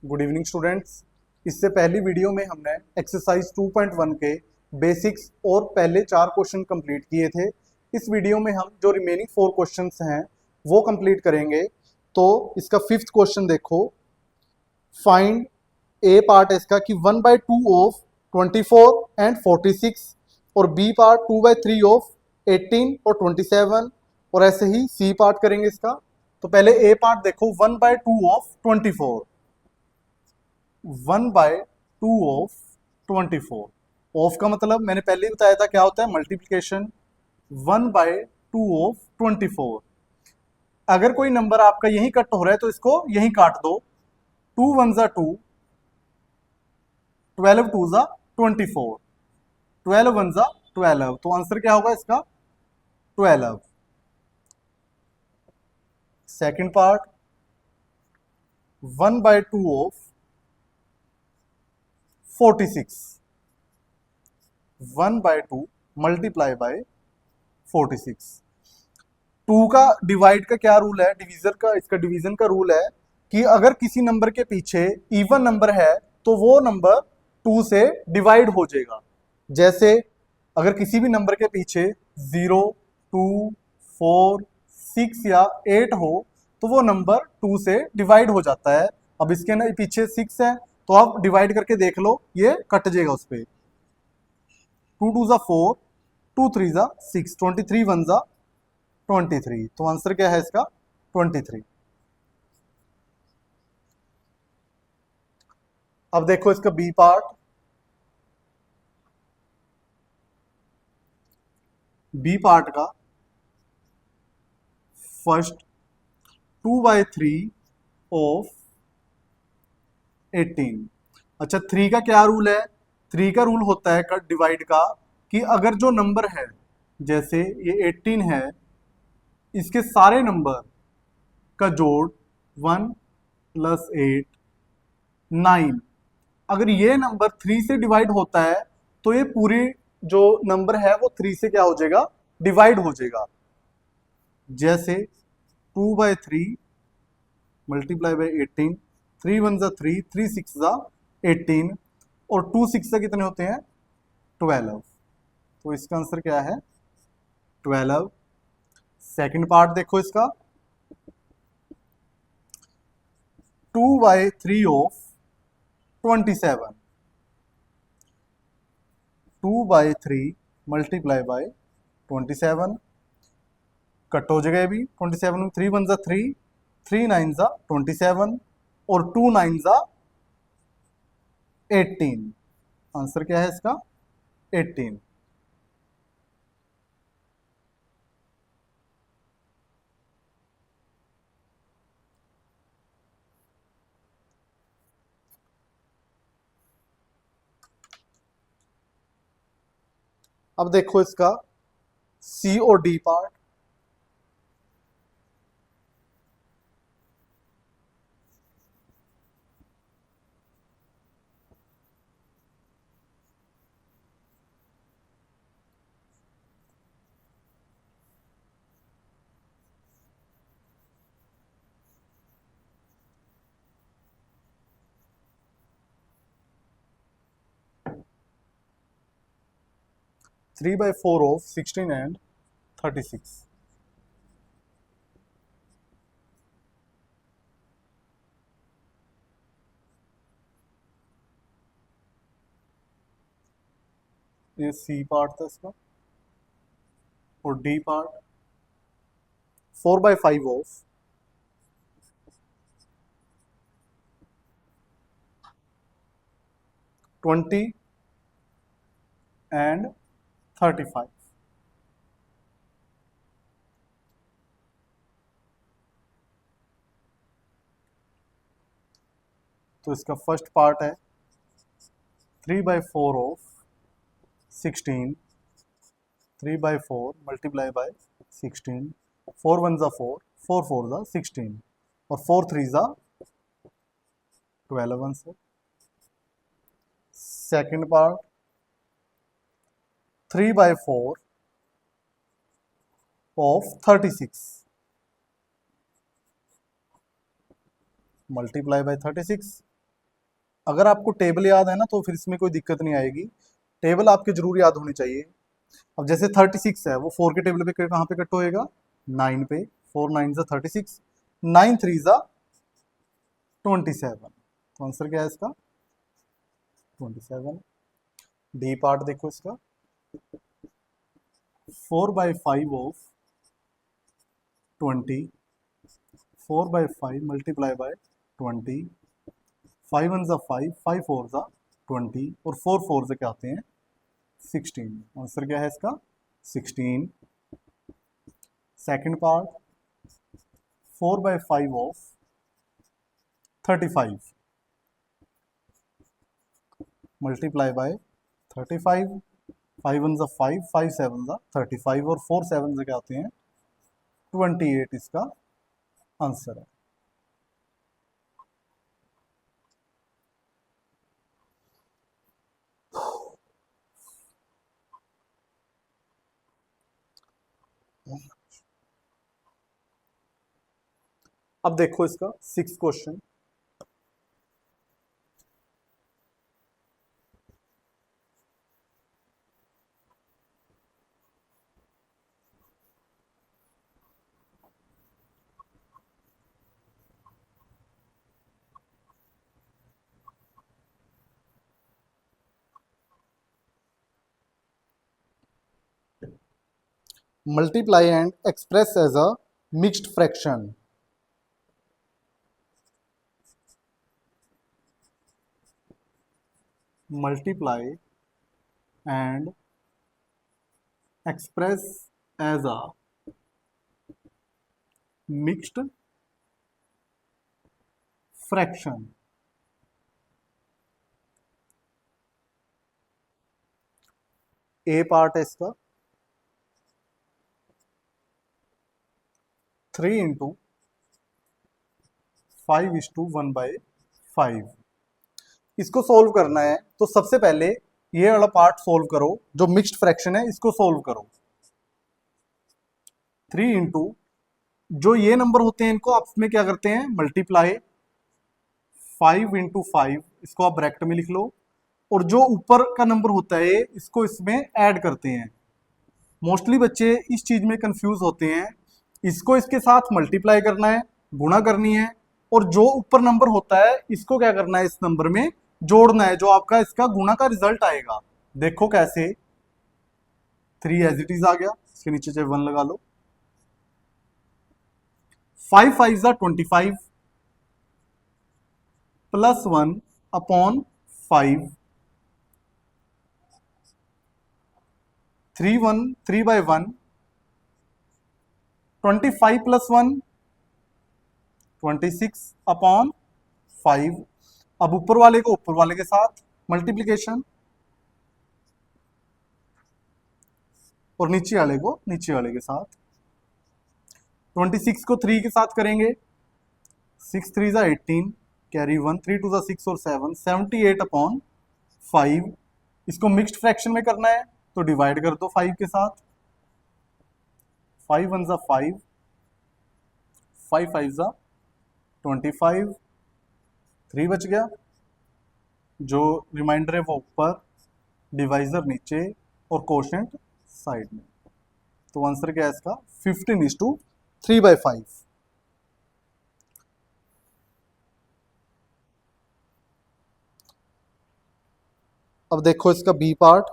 Good evening students. इससे पहली video में हमने एक्सरसाइज 2.1 के बेसिक्स और पहले 4 क्वेश्चन कंप्लीट किए थे। इस वीडियो में हम जो रिमेनिंग 4 क्वेश्चंस हैं वो कंप्लीट करेंगे। तो इसका 5th क्वेश्चन देखो, फाइंड ए पार्ट है इसका कि 1/2 ऑफ 24 एंड 46 और बी पार्ट 2/3 ऑफ 18 और 27 और ऐसे ही सी पार्ट करेंगे इसका। तो पहले ए पार्ट देखो, 1/2 ऑफ 24, 1/2 ऑफ 24। ऑफ का मतलब मैंने पहले ही बताया था क्या होता है, मल्टीप्लीकेशन। 1/2 ऑफ 24। अगर कोई नंबर आपका यहीं कट हो रहा है तो इसको यहीं काट दो। 2 1 जा 2, 12 2 जा 24, 12 1 जा 12। तो आंसर क्या होगा इसका? 12। Second part, 1/2 of 46, 1/2 multiply by 46। 2 का डिवाइड का क्या रूल है, डिवीजन का, इसका डिवीजन का रूल है कि अगर किसी नंबर के पीछे इवन नंबर है तो वो नंबर 2 से डिवाइड हो जाएगा। जैसे अगर किसी भी नंबर के पीछे 0 2 4 6 या 8 हो तो वो नंबर 2 से डिवाइड हो जाता है। अब इसके ना पीछे 6 है तो आप डिवाइड करके देख लो, ये कट जाएगा उस पर। 2 2 जा 4, 2 3 जा 6, 23 1 जा 23। तो आंसर क्या है इसका? 23। अब देखो इसका बी पार्ट। बी पार्ट का फर्स्ट 2/3 ऑफ 18। अच्छा, 3 का क्या रूल है? 3 का रूल होता है कट डिवाइड का कि अगर जो नंबर है, जैसे ये 18 है, इसके सारे नंबर का जोड़ 1 + 8 9, अगर ये नंबर 3 से डिवाइड होता है तो ये पूरी जो नंबर है वो 3 से क्या हो जाएगा? डिवाइड हो जाएगा। जैसे 2/3 मल्टीप्लाई बाय 18, 3 1 जा 3, 3 6 जा 18 और 2 6 से कितने होते हैं? 12। तो इसका आंसर क्या है? 12। सेकंड पार्ट देखो इसका, 2/3 ऑफ 27, 2/3 मल्टीप्लाई बाय 27, कट हो जाएगा। अभी 27 में 3 1 जा 3, 3 9 जा 27 और 2 9 जा 18। आंसर क्या है इसका? 18। अब देखो इसका सी और D part. Three by four of 16 and 36। ये सी पार्ट था इसका। और डी पार्ट 4/5 ऑफ 20 एंड 35। तो इसका फर्स्ट पार्ट है 3/4 ऑफ 16, 3/4 मल्टीप्लाई बाय 16, 4 1 जा 4, 4 4 जा 16 और 4 3 जा 12 से। Second part 3/4 of 36 multiply by 36 अगर आपको टेबल याद है ना तो फिर इसमें कोई दिक्कत नहीं आएगी, टेबल आपके जरूर याद होनी चाहिए। अब जैसे 36 है, वो 4 के टेबल पे कहाँ पे कट होएगा, 9 पे। 4 9 जा 36, 9 3 जा 27। तो आंसर क्या है इसका, 27। डी पार्ट देखो इसका, 4/5 ऑफ 20, 4/5 मल्टीप्लाई बाय 20, 5 1 जा 5, 5 4 जा 20, और 4 4 से क्या आते हैं 16। आंसर क्या है इसका 16। Second part, 4/5 of 35 multiply by 35, 5 1 जा 5, 5 7 जा 35, और 4 7 से क्या आते हैं 28। इसका आंसर है। अब देखो इसका 6 question, multiply and express as a mixed fraction. Multiply and express as a mixed fraction. A part है इसका 3 इंटू 5:1/5। इसको सोल्व करना है तो सबसे पहले ये वाला पार्ट सोल्व करो, जो मिक्स्ड फ्रैक्शन है इसको सोल्व करो। 3 इंटू, जो ये नंबर होते हैं इनको आपस में क्या करते हैं मल्टीप्लाई, 5 इंटू 5 इसको आप ब्रैकेट में लिख लो, और जो ऊपर का नंबर होता है इसको इसमें ऐड करते हैं। मोस्टली बच्चे इस चीज में कंफ्यूज होते हैं, इसको इसके साथ मल्टीप्लाई करना है, गुणा करनी है, और जो ऊपर नंबर होता है इसको क्या करना है इस नंबर में जोड़ना है, जो आपका इसका गुणा का रिजल्ट आएगा। देखो कैसे, 3 एज इट इज आ गया, इसके नीचे चाहे 1 लगा लो। 5 5 जा 25 प्लस 1 अपॉन 5, 3/1 25 प्लस 1 26 अपॉन 5। अब ऊपर वाले को ऊपर वाले के साथ मल्टीप्लीकेशन, और नीचे वाले को नीचे वाले के साथ। 26 को 3 के साथ करेंगे, 6 3 जा 18, कैरी 1, 3 2 जा 6 और 7, 78 अपॉन 5। इसको मिक्स्ड फ्रैक्शन में करना है तो डिवाइड कर दो 5 के साथ, 5 1 जा 5, 5 5 जा 25, 3 बच गया, जो रिमाइंडर है वो ऊपर, डिवाइजर नीचे, और कोशेंट साइड में। तो आंसर क्या है इसका 15:3/5। अब देखो इसका B part,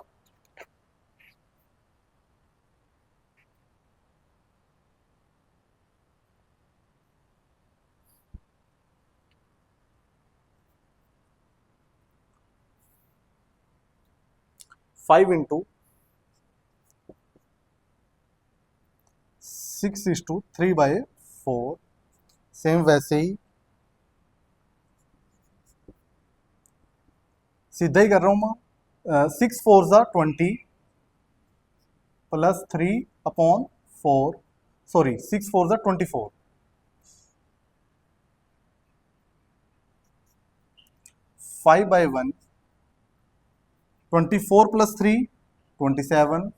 five into 6:3/4। Same वैसे ही सीधा ही कर रहा हूं मैं। 6 4 जा 20 प्लस 3 अपॉन 4, सॉरी 6 4 जा 24, 5/1 24 प्लस 3 27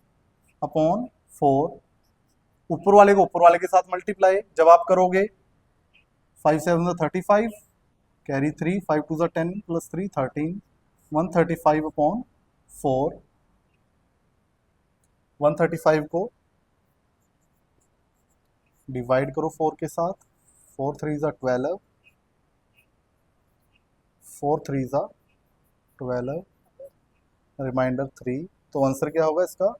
अपॉन 4। ऊपर वाले को ऊपर वाले के साथ मल्टीप्लाई जब आप करोगे, 5 7 35, कैरी 3, 5 टू ज़ा 10 प्लस 3 13, 135 अपॉन 4, 135 को डिवाइड करो 4 के साथ, 4 3 ज़ा 12, 4 3 ज़ा 12, रिमाइंडर 3, तो आंसर क्या होगा इसका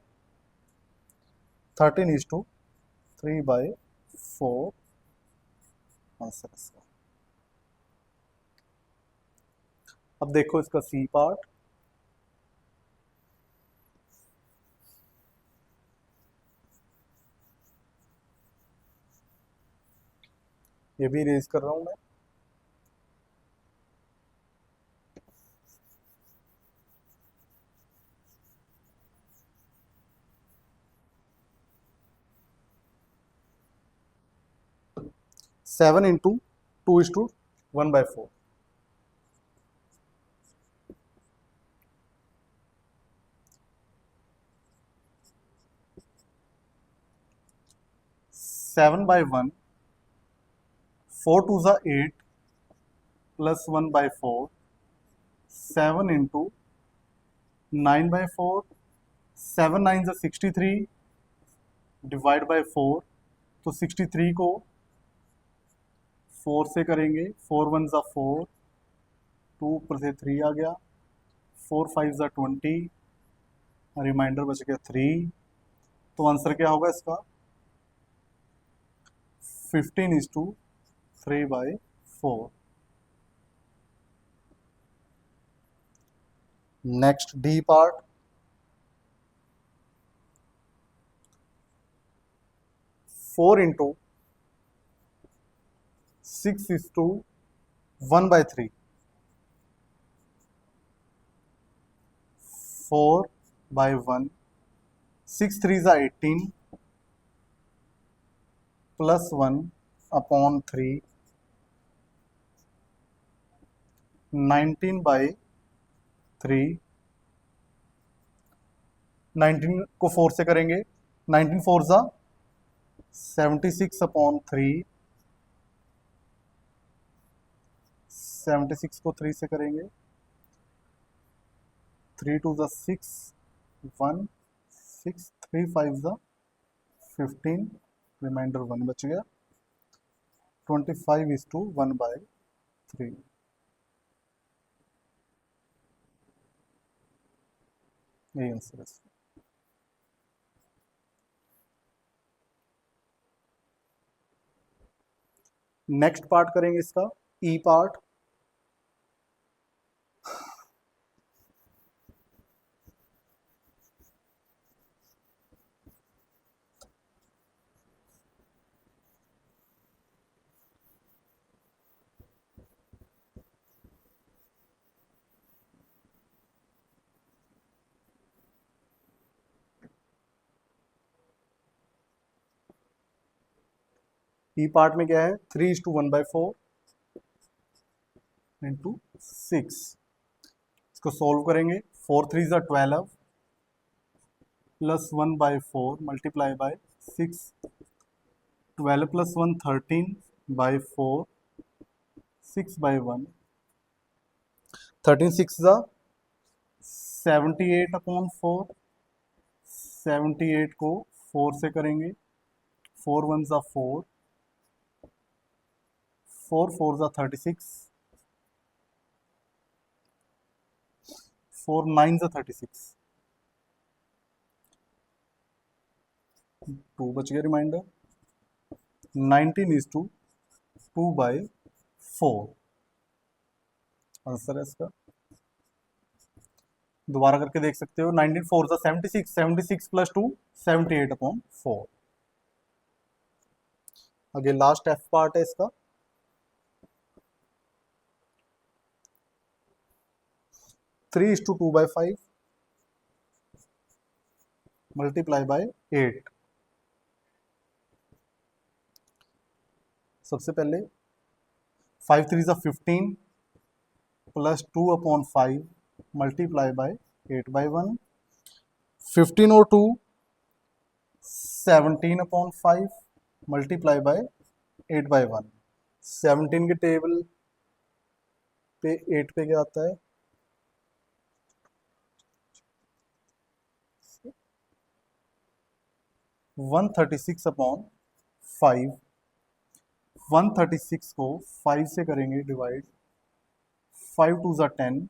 13:3/4 आंसर इसका। अब देखो इसका सी पार्ट, ये भी रेज कर रहा हूं मैं। Seven into 2:1/4, seven by one, 4 two ज़ा 8 प्लस 1/4, 7 इंटू 9/4, 7 9 ज़ा 63 डिवाइड बाई 4, तो 63 को 4 से करेंगे, 4 1 ज़ा 4, 2 ऊपर से 3 आ गया, 4 5 ज़ा 20, रिमाइंडर बच गया 3, तो आंसर क्या होगा इसका 15:3/4। नेक्स्ट डी पार्ट, 4 इंटू 6:1/3, 4/1, 6 3 ज़ा 18 प्लस 1 अपॉन 3, 19/3, 19 को 4 से करेंगे, 19 4 ज़ा 76 अपॉन 3, 76 को 3 से करेंगे, 3 2 ज़ा 6, 1 6, 3 5 ज़ा 15, रिमाइंडर 1 बच गया, 25:1/3, यही आंसर है। नेक्स्ट पार्ट करेंगे इसका ई पार्ट, ई पार्ट में क्या है 3:1/4 इंटू 6, इसको सॉल्व करेंगे, 4 3 ज़ा 12 प्लस 1/4 मल्टीप्लाई बाय 6, 12 प्लस 1 13/4, 6/1, 13 6 ज़ा 78/4, 78 को 4 से करेंगे, 4 1 ज़ा 4, 4 4 ज़ा 36, 4 9 ज़ा 36, 2 बच गया रिमाइंडर, 19:2/4 आंसर है इसका। दोबारा करके देख सकते हो, 19 4 ज़ा 76, 76 प्लस 2 78/4। आगे लास्ट एफ पार्ट है इसका, 3:2/5 मल्टीप्लाई बाय 8। सबसे पहले 5 3 ज़ा 15 प्लस 2/5 मल्टीप्लाई बाय 8/1, 15 और 2 17/5 मल्टीप्लाई बाय 8/1, 17 के टेबल पे 8 पे क्या आता है, 136/5। 136 को 5 से करेंगे डिवाइड, 5 2 ज़ा 10,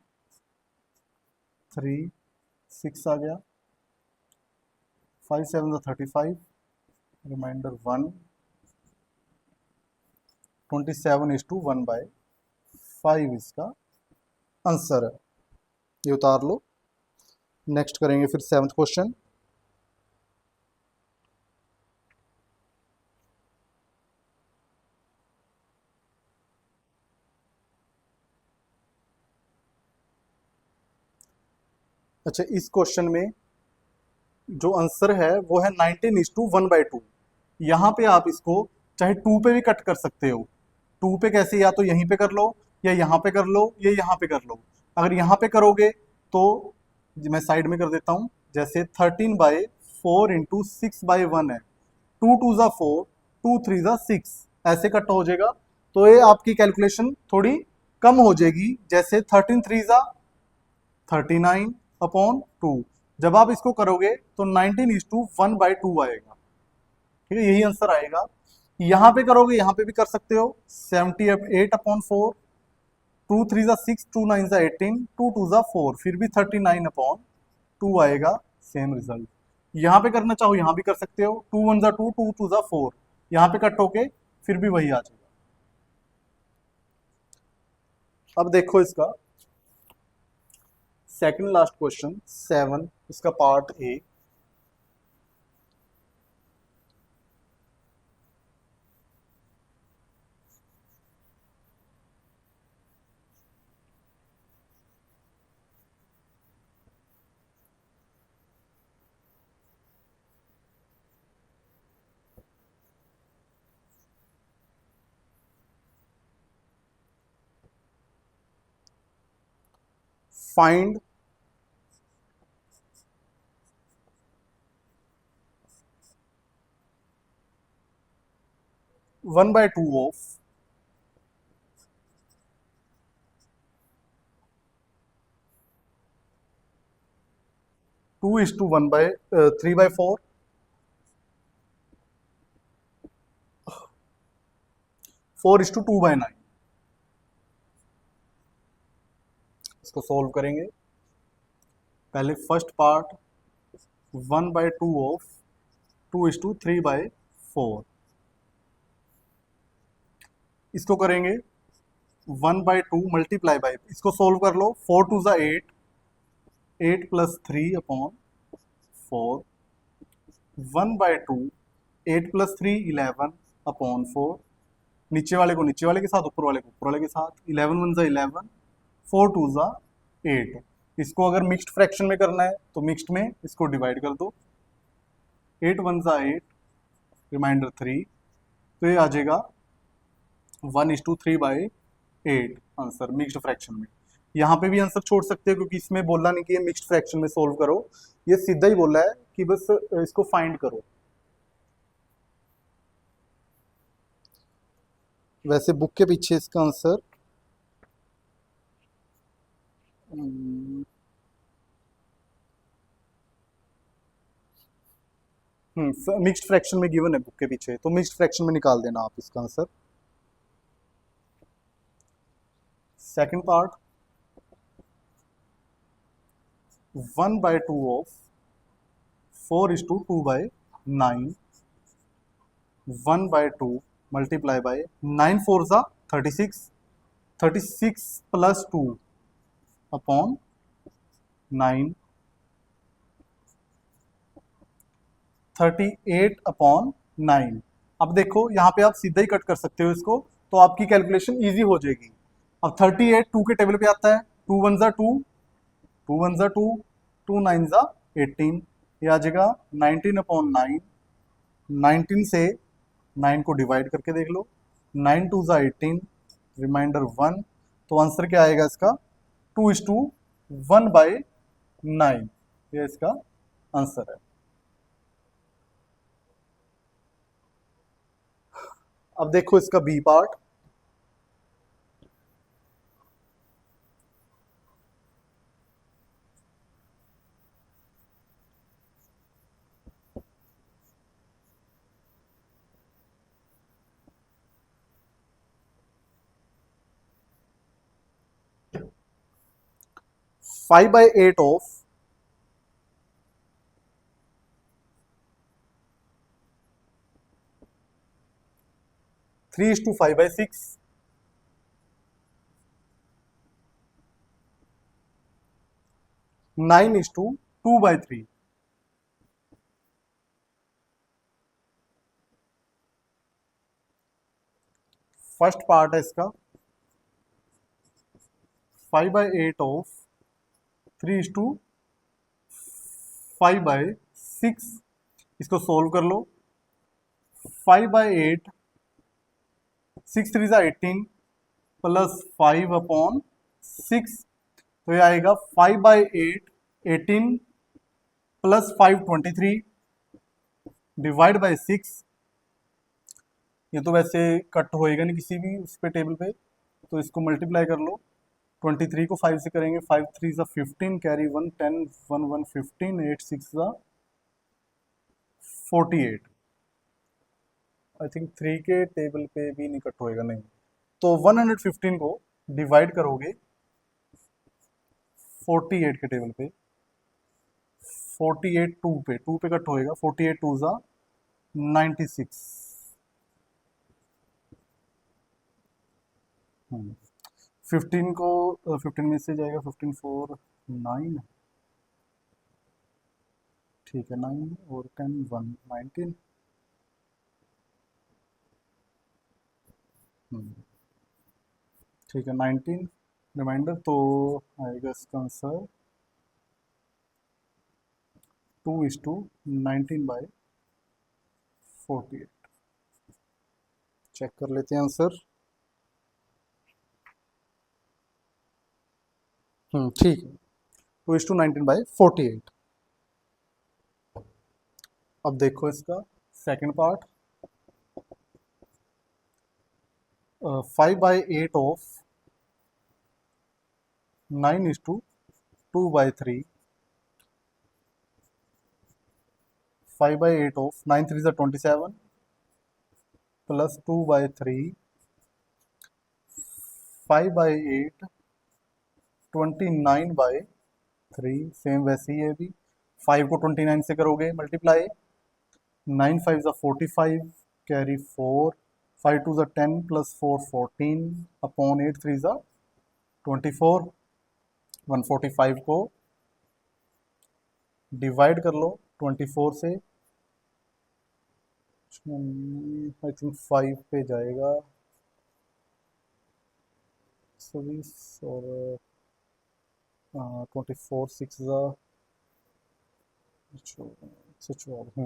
3 6 आ गया, 5 7 ज़ा 35, रिमाइंडर 1, 27:1/5 इसका आंसर है। ये उतार लो। नेक्स्ट करेंगे फिर 7th क्वेश्चन। अच्छा, इस क्वेश्चन में जो आंसर है वो है 19:1/2। यहाँ पे आप इसको चाहे 2 पे भी कट कर सकते हो। 2 पे कैसे, या तो यहीं पे कर लो, या यहाँ पे कर लो, या यहाँ पे कर लो। अगर यहाँ पे करोगे तो मैं साइड में कर देता हूँ। जैसे 13/4 इंटू 6/1 है, 2 2 ज़ा 4, 2 3 ज़ा 6, ऐसे कट हो जाएगा। तो ये आपकी कैलकुलेशन थोड़ी कम हो जाएगी। जैसे 13 3 ज़ा 39/2। जब आप इसको करोगे तो 19:1/2 आएगा। ठीक है, यही आंसर आएगा। यहाँ पे करोगे, यहाँ पे भी कर सकते हो। 78/4, 2 3 ज़ा 6, 2 9 ज़ा 18, 2 2 ज़ा 4, फिर भी 39/2 आएगा। Same result. यहाँ पे करना चाहो यहाँ भी कर सकते हो। 2 1 ज़ा 2, 2 2 ज़ा 4, यहाँ पे कट होके फिर भी वही आ जाएगा। अब देखो इसका सेकंड लास्ट क्वेश्चन 7, इसका पार्ट ए। Find 1/2 of 2:3/4, 4:2/9। इसको सॉल्व करेंगे। पहले फर्स्ट पार्ट 1/2 ऑफ 2:3/4, इसको करेंगे 1/2 मल्टीप्लाई बाई, इसको सोल्व कर लो। 4 2 ज़ा 8, 8 + 3/4, 1/2, 8 + 3 11/4। नीचे वाले को नीचे वाले के साथ, ऊपर वाले को ऊपर वाले के साथ। 11 1 ज़ा 11, 4 2 ज़ा 8। इसको अगर मिक्स्ड फ्रैक्शन में करना है तो मिक्स्ड में इसको डिवाइड कर दो। 8 1 ज़ा 8, रिमाइंडर 3, तो ये आ जाएगा 1:3/8 आंसर मिक्स्ड फ्रैक्शन में। यहाँ पे भी आंसर छोड़ सकते हो क्योंकि इसमें बोला नहीं कि ये मिक्स्ड फ्रैक्शन में सोल्व करो, ये सीधा ही बोला है कि बस इसको फाइंड करो। वैसे बुक के पीछे इसका आंसर मिक्स्ड फ्रैक्शन में गिवन है बुक के पीछे, तो मिक्स्ड फ्रैक्शन में निकाल देना आप इसका answer. Second part 1/2 of 4:2/9, 1/2 multiply by 9 4 ज़ा 36, 36 + 2/9, 38/9। अब देखो यहाँ पे आप सीधा ही कट कर सकते हो इसको, तो आपकी कैलकुलेशन इजी हो जाएगी। अब 38 2 के टेबल पे आता है। 2 1 ज़ा 2, 2 1 ज़ा 2, 2 9 ज़ा 18, ये आ जाएगा 19/9। 19 से 9 को डिवाइड करके देख लो। 9 2 ज़ा 18, रिमाइंडर 1, तो आंसर क्या आएगा इसका 2:1/9, ये इसका आंसर है। अब देखो इसका B part 5/8 of 3:5/6, 9:2/3। First part है इसका 5/8 ऑफ 3:5/6। इसको सोल्व कर लो। 5/8, 6 3 18 प्लस 5/6, तो ये आएगा 5/8 18 प्लस 5 23 डिवाइड बाई 6। ये तो वैसे कट होएगा नहीं किसी भी उस पे टेबल पे, तो इसको मल्टीप्लाई कर लो। 23 को 5 से करेंगे, 5 3 15, कैरी 1 10, 1 1 15, 8 6 48। आई थिंक 3 के टेबल पे भी नहीं कट होएगा, नहीं। तो 115 को डिवाइड करोगे 48 के टेबल पे, 48 2 पे कट होएगा, 48 2 96। 15 को 15 में से जाएगा, 15 4 9, ठीक है, 9 और 10 1 19। ठीक है, 19 रिमाइंडर, तो आएगा इसका आंसर 2:19/48। चेक कर लेते हैं आंसर। ठीक है, 2:19/48। अब देखो इसका second part, 5/8 of 9:2/3। 5/8 of 9 3 27 plus 2/3, 5/8 29/3। Same वैसे ही है भी, 5 को 29 से करोगे मल्टीप्लाई, 9 5 45, कैरी 4, 5 2 10 प्लस 4 14 अपॉन 8 3 24। 145 को डिवाइड कर लो 24 से, आई थिंक 5 पे जाएगा 26, और 24 6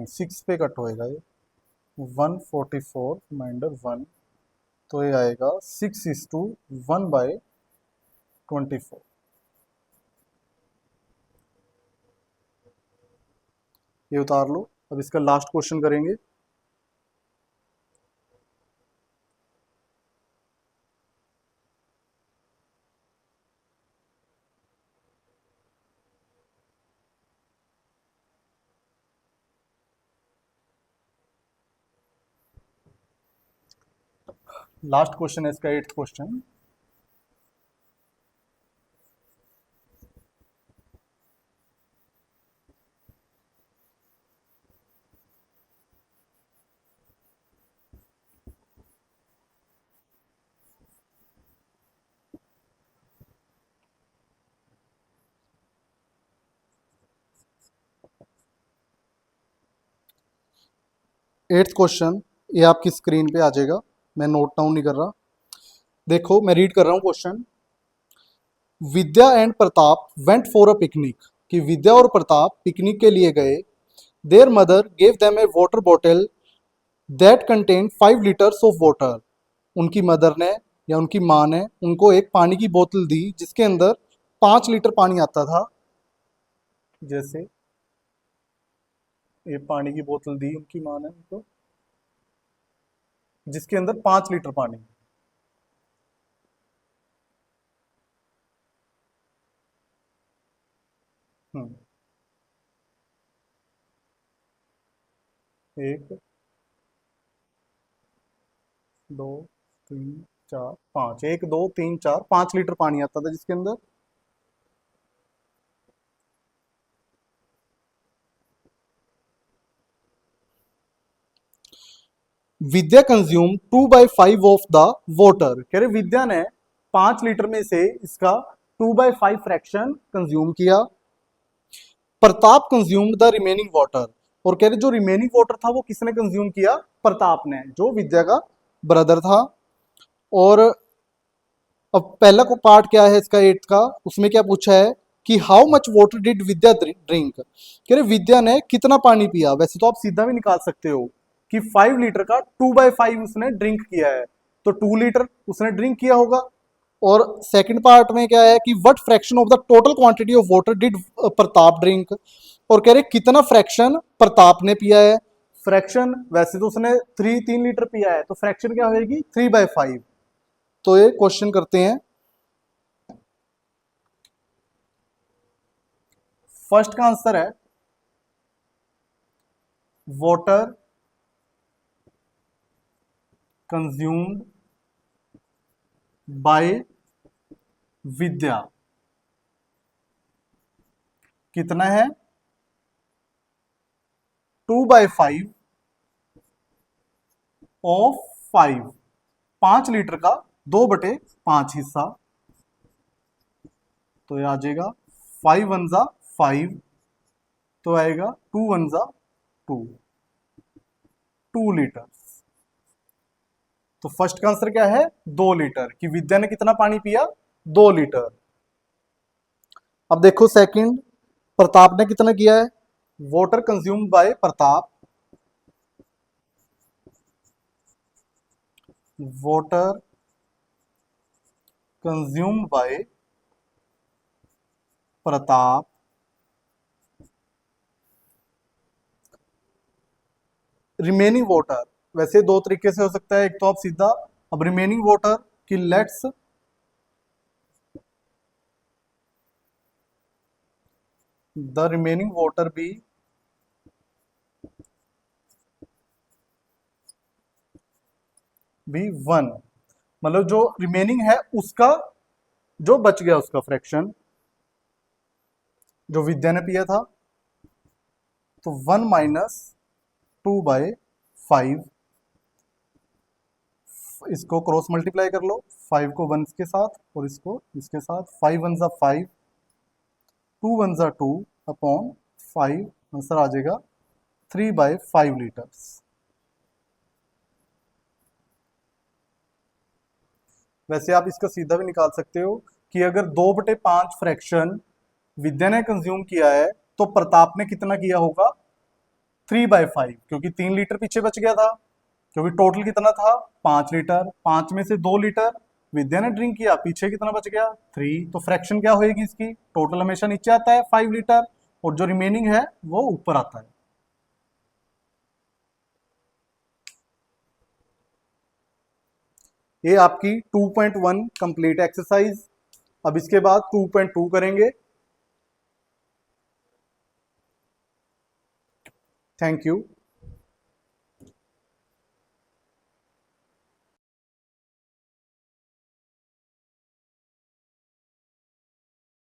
6 पे कट होएगा ये, 144 रिमाइंडर 1, तो ये आएगा 6:1/24। ये उतार लो। अब इसका लास्ट क्वेश्चन करेंगे। लास्ट क्वेश्चन है इसका, 8th क्वेश्चन। एट्थ क्वेश्चन ये आपकी स्क्रीन पे आ जाएगा, मैं नोट डाउन नहीं कर रहा। देखो मैं रीड कर रहा हूँ question. Vidya and Pratap went for a picnic, कि विद्या और प्रताप पिकनिक के लिए गए। There mother gave them A water bottle that contain 5 litres of water. उनकी मदर ने या उनकी माँ ने उनको एक पानी की बोतल दी जिसके अंदर 5 लीटर पानी आता था। जैसे ये पानी की बोतल दी उनकी माँ ने उनको, जिसके अंदर 5 लीटर पानी। हम्म, एक दो तीन चार पाँच, 1 2 3 4 5 लीटर पानी आता था जिसके अंदर। विद्या कंज्यूम 2/5 ऑफ द वाटर, कह रहे विद्या ने 5 लीटर में से इसका 2/5 फ्रैक्शन कंज्यूम किया। Pratap consume the remaining water, और कह रहे जो रिमेनिंग वाटर था वो किसने कंज्यूम किया? प्रताप ने, जो विद्या का ब्रदर था। और अब पहला को पार्ट क्या है इसका 8th का, उसमें क्या पूछा है कि how much water did Vidya drink, कह रहे विद्या ने कितना पानी पिया। वैसे तो आप सीधा भी निकाल सकते हो कि 5 लीटर का 2/5 उसने ड्रिंक किया है, तो 2 लीटर उसने ड्रिंक किया होगा। और सेकंड पार्ट में क्या है कि what fraction of the total quantity of water did Pratap drink, और कह रहे कितना फ्रैक्शन प्रताप ने पिया है। फ्रैक्शन वैसे तो उसने 3 लीटर पिया है, तो फ्रैक्शन क्या होगी? 3/5। तो ये क्वेश्चन करते हैं। फर्स्ट का आंसर है वाटर कंज्यूम्ड बाय विद्या कितना है? 2/5 ऑफ 5, 5 लीटर का 2/5 हिस्सा, तो ये आ जाएगा 5 वन जा 5, तो आएगा 2 वन जा 2, 2 लीटर। तो फर्स्ट का आंसर क्या है? 2 लीटर, कि विद्या ने कितना पानी पिया? 2 लीटर। अब देखो सेकंड, प्रताप ने कितना किया है? Water consume by Pratap, water consume by Pratap remaining water. वैसे दो तरीके से हो सकता है, एक तो आप सीधा अब रिमेनिंग वाटर की let's the remaining water be 1, मतलब जो रिमेनिंग है उसका जो बच गया उसका फ्रैक्शन जो विद्या ने पिया था, तो 1 - 2/5, इसको क्रॉस मल्टीप्लाई कर लो, 5 को 1 के साथ और इसको इसके साथ, 5 वन जा 5, 2 वन जा 2 अपॉन 5, आंसर आ जाएगा 3/5 लीटर्स। वैसे आप इसका सीधा भी निकाल सकते हो कि अगर 2/5 फ्रैक्शन विद्या ने कंज्यूम किया है तो प्रताप ने कितना किया होगा? 3/5, क्योंकि 3 लीटर पीछे बच गया था, क्योंकि टोटल कितना था? 5 लीटर, 5 में से 2 लीटर विद्या ने ड्रिंक किया, पीछे कितना बच गया? 3, तो फ्रैक्शन क्या होगी इसकी? टोटल हमेशा नीचे आता है 5 लीटर, और जो रिमेनिंग है वो ऊपर आता है। ये आपकी 2.1 कंप्लीट एक्सरसाइज। अब इसके बाद 2.2 करेंगे। Thank you.